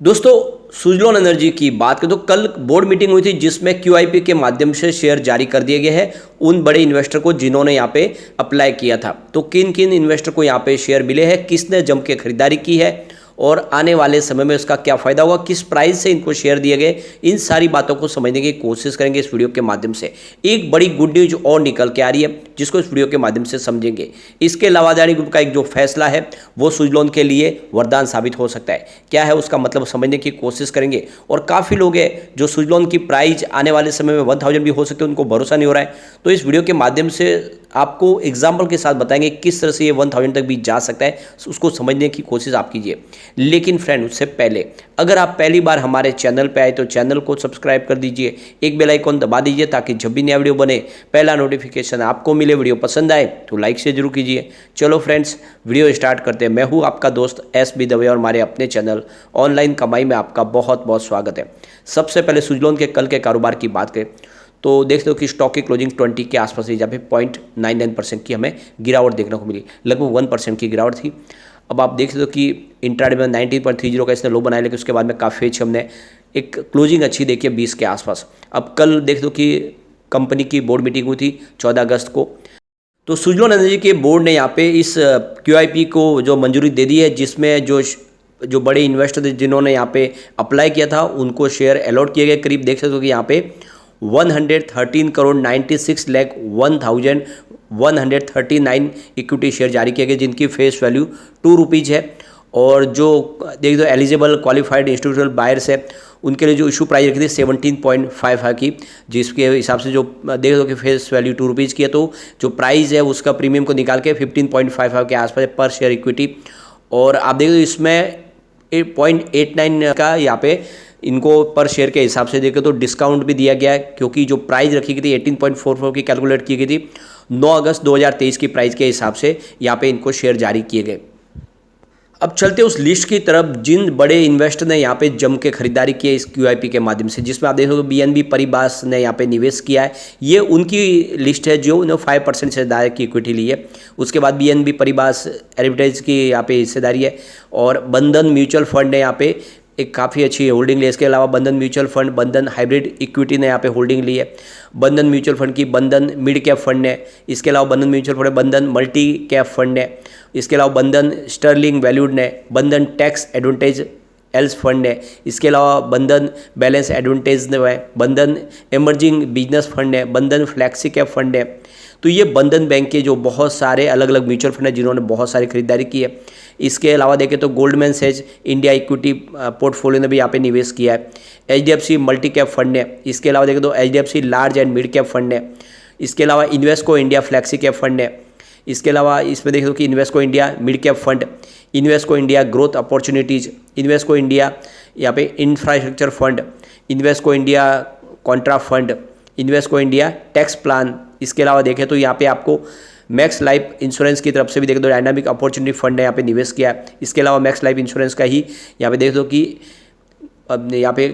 दोस्तों, सुजलॉन एनर्जी की बात करें तो कल बोर्ड मीटिंग हुई थी जिसमें क्यूआईपी के माध्यम से शेयर जारी कर दिए गए हैं उन बड़े इन्वेस्टर को जिन्होंने यहाँ पे अप्लाई किया था। तो किन किन इन्वेस्टर को यहाँ पे शेयर मिले हैं, किसने जम के खरीदारी की है और आने वाले समय में उसका क्या फ़ायदा होगा, किस प्राइस से इनको शेयर दिए गए, इन सारी बातों को समझने की कोशिश करेंगे इस वीडियो के माध्यम से। एक बड़ी गुड न्यूज और निकल के आ रही है जिसको इस वीडियो के माध्यम से समझेंगे। इसके अलावा अदानी ग्रुप का एक जो फैसला है वो सुजलॉन के लिए वरदान साबित हो सकता है। क्या है उसका मतलब समझने की कोशिश करेंगे। और काफ़ी लोग हैं जो सुजलॉन की प्राइस आने वाले समय में 1000 भी हो सकते हैं, उनको भरोसा नहीं हो रहा है। तो इस वीडियो के माध्यम से आपको एग्जाम्पल के साथ बताएंगे किस तरह से ये 1000 तक भी जा सकता है, उसको समझने की कोशिश आप कीजिए। लेकिन फ्रेंड, उससे पहले अगर आप पहली बार हमारे चैनल पे आए तो चैनल को सब्सक्राइब कर दीजिए, एक बेल आइकॉन दबा दीजिए ताकि जब भी नया वीडियो बने पहला नोटिफिकेशन आपको मिले। वीडियो पसंद आए तो लाइक से जरूर कीजिए। चलो फ्रेंड्स, वीडियो स्टार्ट करते हैं। मैं हूँ आपका दोस्त एस.बी. दवे और हमारे अपने चैनल ऑनलाइन कमाई में आपका बहुत बहुत स्वागत है। सबसे पहले सुजलॉन के कल के कारोबार की बात करें तो देखते हो कि स्टॉक की क्लोजिंग 20 के आसपास है, जहाँ पे 0.99% की हमें गिरावट देखने को मिली, लगभग 1% की गिरावट थी। अब आप देख सकते हो कि इंट्राडे में 19.30 का इसने लो बनाया, लेकिन उसके बाद में काफ़ी अच्छी हमने एक क्लोजिंग अच्छी देखी है 20 के आसपास। अब कल देख दो कि कंपनी की बोर्ड मीटिंग हुई थी 14 अगस्त को। तो सुजलॉन एनर्जी के बोर्ड ने यहाँ पे इस क्यूआईपी को जो मंजूरी दे दी है, जिसमें जो बड़े इन्वेस्टर थे जिन्होंने यहाँ पे अप्लाई किया था उनको शेयर अलॉट किए गए। करीब देख सकते हो कि यहाँ पे 113 करोड़ 96 लाख 1139 इक्विटी शेयर जारी किए गए, जिनकी फेस वैल्यू 2 रुपीज़ है। और जो देख दो एलिजिबल क्वालिफाइड इंस्टीट्यूशनल बायर्स है उनके लिए जो इशू प्राइस रखी थी 17.55 की, जिसके हिसाब से जो देख दो कि फेस वैल्यू 2 रुपीज़ की है, तो जो प्राइस है उसका प्रीमियम को निकाल के 15.55 के आसपास पर शेयर इक्विटी। और आप देख दो इसमें 0.89 का यहाँ पे इनको पर शेयर के हिसाब से देखें तो डिस्काउंट भी दिया गया है, क्योंकि जो प्राइस रखी गई थी 18.44 की कैलकुलेट की गई थी 9 अगस्त 2023 की प्राइस के हिसाब से यहाँ पे इनको शेयर जारी किए गए। अब चलते उस लिस्ट की तरफ जिन बड़े इन्वेस्टर ने यहाँ पे जम के खरीदारी की है इस क्यूआईपी के माध्यम से, जिसमें आप देखोगे बीएनबी परिबास ने यहाँ पे निवेश किया है। ये उनकी लिस्ट है जो उन्होंने 5% हिस्सेदारी की इक्विटी ली है। उसके बाद बीएनबी परिबास एडवर्टाइज की यहाँ पे हिस्सेदारी है, और बंधन म्यूचुअल फंड ने यहाँ पे एक काफ़ी अच्छी होल्डिंग ली है। इसके अलावा बंधन म्यूचुअल फंड, बंधन हाइब्रिड इक्विटी ने यहाँ पे होल्डिंग ली है। बंधन म्यूचुअल फंड की बंधन मिड कैप फंड ने, इसके अलावा बंधन म्यूचुअल फंड बंधन मल्टी कैप फंड ने, इसके अलावा बंधन स्टर्लिंग वैल्यूड ने, बंधन टैक्स एडवांटेज एल्स फंड ने, इसके अलावा बंधन बैलेंस एडवांटेज ने, बंधन इमर्जिंग बिजनेस फंड है, बंधन फ्लैक्सी कैप फंड है। तो ये बंधन बैंक के जो बहुत सारे अलग अलग म्यूचुअल फंड है जिन्होंने बहुत सारी खरीदारी की है। इसके अलावा देखें तो Goldman Sachs India equity portfolio ने भी यहाँ पे निवेश किया है। एचडीएफसी मल्टी कैप फंड ने, इसके अलावा देखें तो HDFC large and mid cap fund ने, इसके अलावा Invesco India flexi cap fund है। इसके अलावा इसमें देख दो कि Invesco India mid cap fund, Invesco India growth opportunities, Invesco India यहाँ पे infrastructure fund, Invesco India Contra fund, Invesco India tax plan. इसके अलावा देखें तो यहाँ पे आपको मैक्स लाइफ इंश्योरेंस की तरफ से भी देख दो डायनामिक अपॉर्चुनिटी फंड ने यहाँ पे निवेश किया है। इसके अलावा मैक्स लाइफ इंश्योरेंस का ही यहाँ पे देख दो कि अब यहाँ पे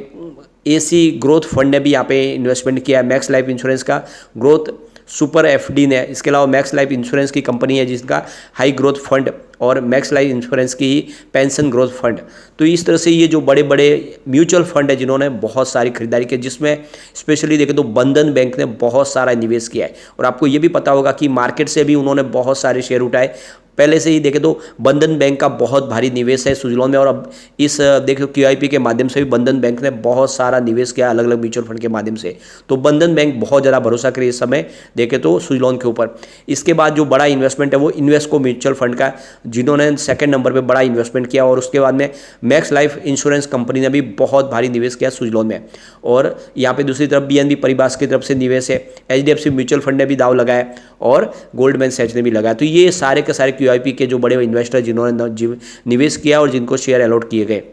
एसी ग्रोथ फंड ने भी यहाँ पे इन्वेस्टमेंट किया है। मैक्स लाइफ इंश्योरेंस का ग्रोथ सुपर एफडी ने, इसके अलावा मैक्स लाइफ इंश्योरेंस की कंपनी है जिसका हाई ग्रोथ फंड, और मैक्स लाइफ इंश्योरेंस की ही पेंशन ग्रोथ फंड। तो इस तरह से ये जो बड़े बड़े म्यूचुअल फंड है जिन्होंने बहुत सारी खरीदारी की, जिसमें स्पेशली देखें तो बंधन बैंक ने बहुत सारा निवेश किया है। और आपको ये भी पता होगा कि मार्केट से भी उन्होंने बहुत सारे शेयर उठाए। पहले से ही देखें तो बंधन बैंक का बहुत भारी निवेश है सुजलॉन में, और अब इस देखो क्यूआईपी के माध्यम से भी बंधन बैंक ने बहुत सारा निवेश किया अलग अलग म्यूचुअल फंड के माध्यम से। तो बंधन बैंक बहुत ज़्यादा भरोसा करे इस समय देखें तो सुजलॉन के ऊपर। इसके बाद जो बड़ा इन्वेस्टमेंट है वो इन्वेस्को म्यूचुअल फंड का, जिन्होंने सेकंड नंबर पे बड़ा इन्वेस्टमेंट किया। और उसके बाद में मैक्स लाइफ इंश्योरेंस कंपनी ने भी बहुत भारी निवेश किया सुजलॉन में। और यहाँ पे दूसरी तरफ बीएनबी परिबास की तरफ से निवेश है, एचडीएफसी म्यूचुअल फंड ने भी दाव लगाया और गोल्डमैन सैच ने भी लगाया। तो ये सारे के सारे क्यूआईपी के जो बड़े इन्वेस्टर जिन्होंने निवेश किया और जिनको शेयर अलॉट किए गए।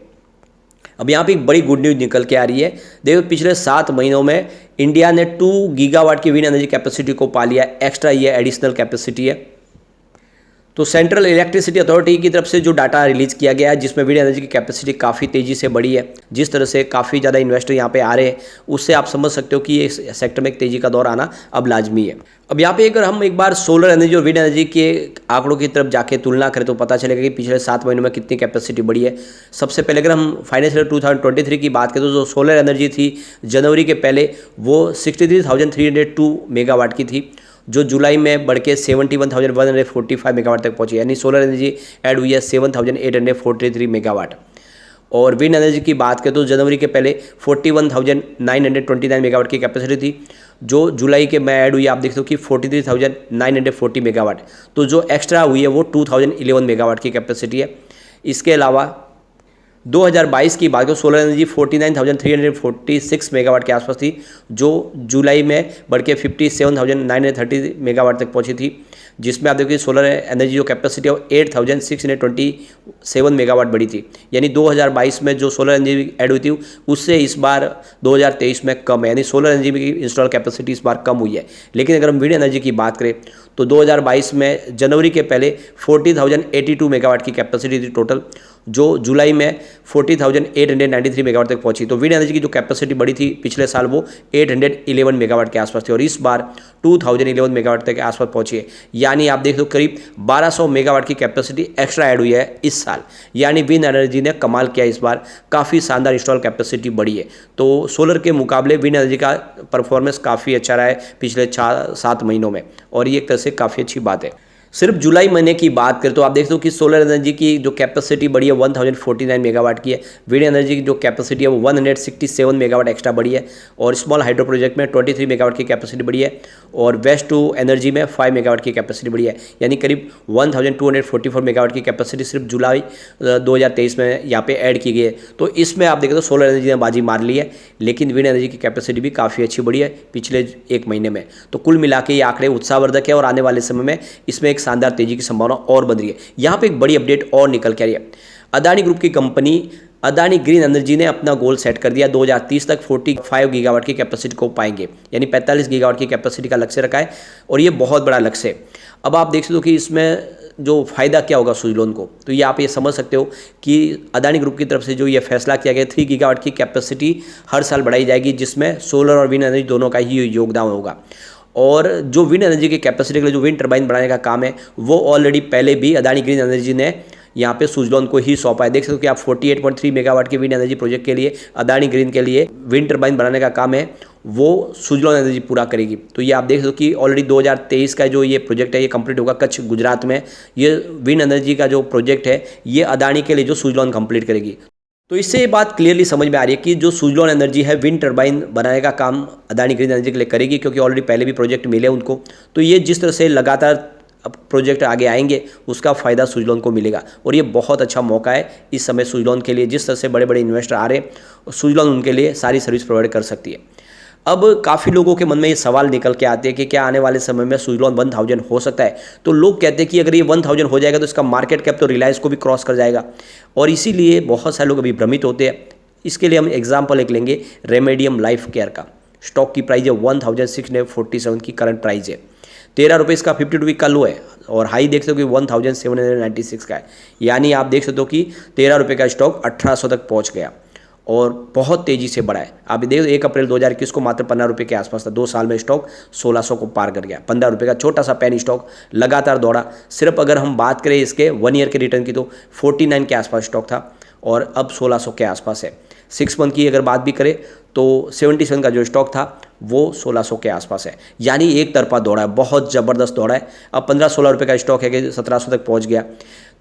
अब यहाँ पे एक बड़ी गुड न्यूज निकल के आ रही है। देखो पिछले 7 महीनों में इंडिया ने 2 गीगावाट की विंड एनर्जी कैपेसिटी को पा लिया, एक्स्ट्रा ये एडिशनल कैपेसिटी है। तो सेंट्रल इलेक्ट्रिसिटी अथॉरिटी की तरफ से जो डाटा रिलीज किया गया है, जिसमें विंड एनर्जी की कैपेसिटी काफ़ी तेज़ी से बढ़ी है, जिस तरह से काफ़ी ज़्यादा इन्वेस्टर यहाँ पे आ रहे हैं, उससे आप समझ सकते हो कि ये सेक्टर में एक तेज़ी का दौर आना अब लाजमी है। अब यहाँ पे अगर हम एक बार सोलर एनर्जी और विंड एनर्जी के आंकड़ों की तरफ जाके तुलना करें तो पता चलेगा कि पिछले 7 महीनों में कितनी कैपेसिटी बढ़ी है। सबसे पहले अगर हम फाइनेंशियल 2023 की बात करें तो जो सोलर एनर्जी थी जनवरी के पहले वो 63,302 मेगावाट की थी, जो जुलाई में बढ़ के 71,145 मेगावाट तक पहुंची, यानी सोलर एनर्जी ऐड हुई है 7,843 मेगावाट। और विंड एनर्जी की बात करें तो जनवरी के पहले 41,929 मेगावाट की कैपेसिटी थी, जो जुलाई के में ऐड हुई आप देख सकते हो कि 43,940 मेगावाट। तो जो एक्स्ट्रा हुई है वो 2011 मेगावाट की कैपेसिटी है। इसके अलावा 2022 की बात करें सोलर एनर्जी 49,346 मेगावाट के आसपास थी, जो जुलाई में बढ़ के 57,930 मेगावाट तक पहुंची थी, जिसमें आप देखिए सोलर एनर्जी जो कैपेसिटी है वो 8,627 मेगावाट बढ़ी थी। यानी 2022 में जो सोलर एनर्जी ऐड हुई थी उससे इस बार 2023 में कम है, यानी सोलर एनर्जी की इंस्टॉल कैपेसिटी इस बार कम हुई है। लेकिन अगर हम विंड एनर्जी की बात करें तो 2022 में जनवरी के पहले 40,082 मेगावाट की कैपेसिटी थी टोटल, जो जुलाई में 40,893 मेगावाट तक पहुंची। तो विंड एनर्जी की जो कैपेसिटी बढ़ी थी पिछले साल वो 811 मेगावाट के आसपास थी और इस बार 2011 मेगावाट तक के आसपास पहुंची है। यानी आप देख लो करीब 1200 मेगावाट की कैपेसिटी एक्स्ट्रा ऐड हुई है इस साल। यानी विंड एनर्जी ने कमाल किया, इस बार काफ़ी शानदार इंस्टॉल कैपेसिटी बढ़ी है। तो सोलर के मुकाबले विंड एनर्जी का परफॉर्मेंस काफ़ी अच्छा रहा है पिछले 7 महीनों में, और ये एक तरह से काफ़ी अच्छी बात है। सिर्फ जुलाई महीने की बात करें तो आप देख सकते हो कि सोलर एनर्जी की जो कैपेसिटी बढ़ी है 1049 मेगावाट की है, विंड एनर्जी की जो कैपेसिटी है वो 167 मेगावाट एक्स्ट्रा बढ़ी है, और स्मॉल हाइड्रो प्रोजेक्ट में 23 मेगावाट की कैपेसिटी बढ़ी है, और वेस्ट टू एनर्जी में 5 मेगावाट की कैपेसिटी बढ़ी है। यानी करीब 1244 मेगावाट की कैपेसिटी सिर्फ जुलाई 2023 में यहाँ पे ऐड की गई है। तो इसमें आप देखें तो सोलर एनर्जी ने बाजी मार ली है, लेकिन विंड एनर्जी की कैपेसिटी भी काफ़ी अच्छी बढ़ी है पिछले 1 महीने में। तो कुल मिला के ये आंकड़े उत्साहवर्धक है और आने वाले समय में इसमें एक शानदार तेजी की संभावना और बन रही है। यहाँ पे एक बड़ी अपडेट और निकल के आ रही है। अदानी ग्रुप की कंपनी अदानी ग्रीन एनर्जी ने अपना गोल सेट कर दिया, 2030 तक 45 गीगावाट की कैपेसिटी को पाएंगे, यानी 45 गीगावाट की कैपेसिटी का लक्ष्य रखा है, और ये बहुत बड़ा लक्ष्य है। अब आप देख सकते हो कि इसमें जो फ़ायदा क्या होगा सुजलॉन को, तो ये आप ये समझ सकते हो कि अदानी ग्रुप की तरफ से जो ये फैसला किया गया 3 गीगावाट की कैपेसिटी हर साल बढ़ाई जाएगी, जिसमें सोलर और विंड एनर्जी दोनों का ही योगदान होगा। और जो विंड एनर्जी की कैपेसिटी के लिए जो विंड टर्बाइन बनाने का काम है वो ऑलरेडी पहले भी अदानी ग्रीन एनर्जी ने यहाँ पे सुजलॉन को ही सौंपा है। देख सकते हो कि आप 48.3 मेगावाट के विंड एनर्जी प्रोजेक्ट के लिए अदानी ग्रीन के लिए विंड टर्बाइन बनाने का काम है वो सुजलॉन एनर्जी पूरा करेगी। तो ये आप देख सकते हो कि ऑलरेडी 2023 का जो ये प्रोजेक्ट है ये कंप्लीट होगा कच्छ गुजरात में। ये विंड एनर्जी का जो प्रोजेक्ट है ये अदानी के लिए जो सुजलॉन कंप्लीट करेगी। तो इससे ये बात क्लियरली समझ में आ रही है कि जो सुजलॉन एनर्जी है विंड टर्बाइन बनाने का काम अदानी ग्रीन एनर्जी के लिए करेगी, क्योंकि ऑलरेडी पहले भी प्रोजेक्ट मिले उनको। तो ये जिस तरह से लगातार प्रोजेक्ट आगे आएंगे उसका फ़ायदा सुजलॉन को मिलेगा, और ये बहुत अच्छा मौका है इस समय सुजलॉन के लिए। जिस तरह से बड़े बड़े इन्वेस्टर आ रहे हैं सुजलॉन उनके लिए सारी सर्विस प्रोवाइड कर सकती है। अब काफ़ी लोगों के मन में ये सवाल निकल के आते हैं कि क्या आने वाले समय में सुजलॉन 1000 हो सकता है। तो लोग कहते हैं कि अगर ये 1000 हो जाएगा तो इसका मार्केट कैप तो रिलायंस को भी क्रॉस कर जाएगा, और इसीलिए बहुत सारे लोग अभी भ्रमित होते हैं। इसके लिए हम एग्जाम्पल एक लेंगे रेमेडियम लाइफ केयर का। स्टॉक की प्राइस है 1647 की करंट प्राइस है, 13 रुपये इसका 52 वीक का लो है, और हाई देख सकते हो कि 1796 का है। यानी आप देख सकते हो कि 13 रुपये का स्टॉक 1800 तक पहुँच गया और बहुत तेज़ी से बढ़ा है। आप देखो 1 अप्रैल 2021 को मात्र 15 रुपये के आसपास था, 2 साल में स्टॉक 1600 को पार कर गया। 15 रुपये का छोटा सा पेनी स्टॉक लगातार दौड़ा। सिर्फ अगर हम बात करें इसके 1 ईयर के रिटर्न की तो 49 के आसपास स्टॉक था और अब 1600 के आसपास है। 6 मंथ की अगर बात भी करें तो 77 का जो स्टॉक था वो 1600 के आसपास है। यानी एक तरफा दौड़ा है, बहुत ज़बरदस्त दौड़ा है। अब 15-16 रुपये का स्टॉक है कि 1700 तक पहुंच गया।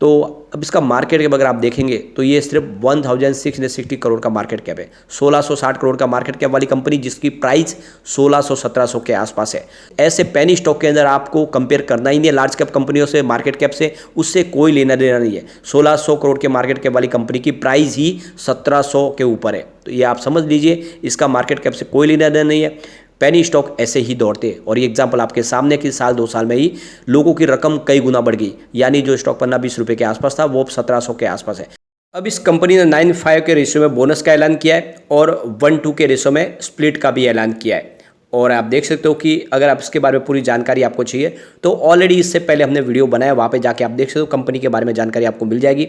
तो अब इसका मार्केट कैप अगर आप देखेंगे तो ये सिर्फ 1660 करोड़ का मार्केट कैप है। 1660 करोड़ का मार्केट कैप वाली कंपनी जिसकी प्राइस 1600-1700 के आसपास है। ऐसे पेनी स्टॉक के अंदर आपको कंपेयर करना ही नहीं है लार्ज कैप कंपनियों से, मार्केट कैप से, उससे कोई लेना देना नहीं है। 1600 करोड़ के मार्केट कैप वाली कंपनी की प्राइस ही 1700 के ऊपर है। तो ये आप समझ लीजिए इसका मार्केट कैप से कोई लेना देना नहीं है। पेनी स्टॉक ऐसे ही दौड़ते हैं, और ये एग्जांपल आपके सामने कि साल 2 साल में ही लोगों की रकम कई गुना बढ़ गई। यानी जो स्टॉक 15-20 रुपये के आसपास था वो 1700 के आसपास है। अब इस कंपनी ने 9:5 के रेशियो में बोनस का ऐलान किया है और 1:2 के रेशियो में स्प्लिट का भी ऐलान किया है। और आप देख सकते हो कि अगर आप इसके बारे में पूरी जानकारी आपको चाहिए तो ऑलरेडी इससे पहले हमने वीडियो बनाया, वहाँ पे जाके आप देख सकते हो, कंपनी के बारे में जानकारी आपको मिल जाएगी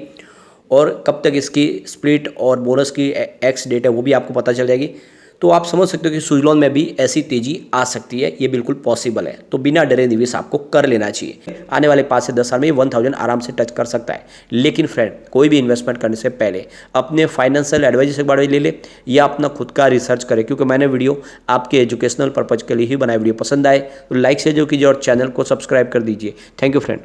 और कब तक इसकी स्प्लिट और बोनस की एक्स डेट है वो भी आपको पता चल जाएगी। तो आप समझ सकते हो कि सुजलॉन में भी ऐसी तेजी आ सकती है, ये बिल्कुल पॉसिबल है। तो बिना डरे निवेश आपको कर लेना चाहिए। आने वाले 5 से 10 साल में 1000 आराम से टच कर सकता है। लेकिन फ्रेंड, कोई भी इन्वेस्टमेंट करने से पहले अपने फाइनेंशियल एडवाइजर से बारे ले ले या अपना खुद का रिसर्च करें, क्योंकि मैंने वीडियो आपके एजुकेशनल पर्पज के लिए ही बनाया। वीडियो पसंद आए तो लाइक शेयर जो कीजिए और चैनल को सब्सक्राइब कर दीजिए। Thank you friend.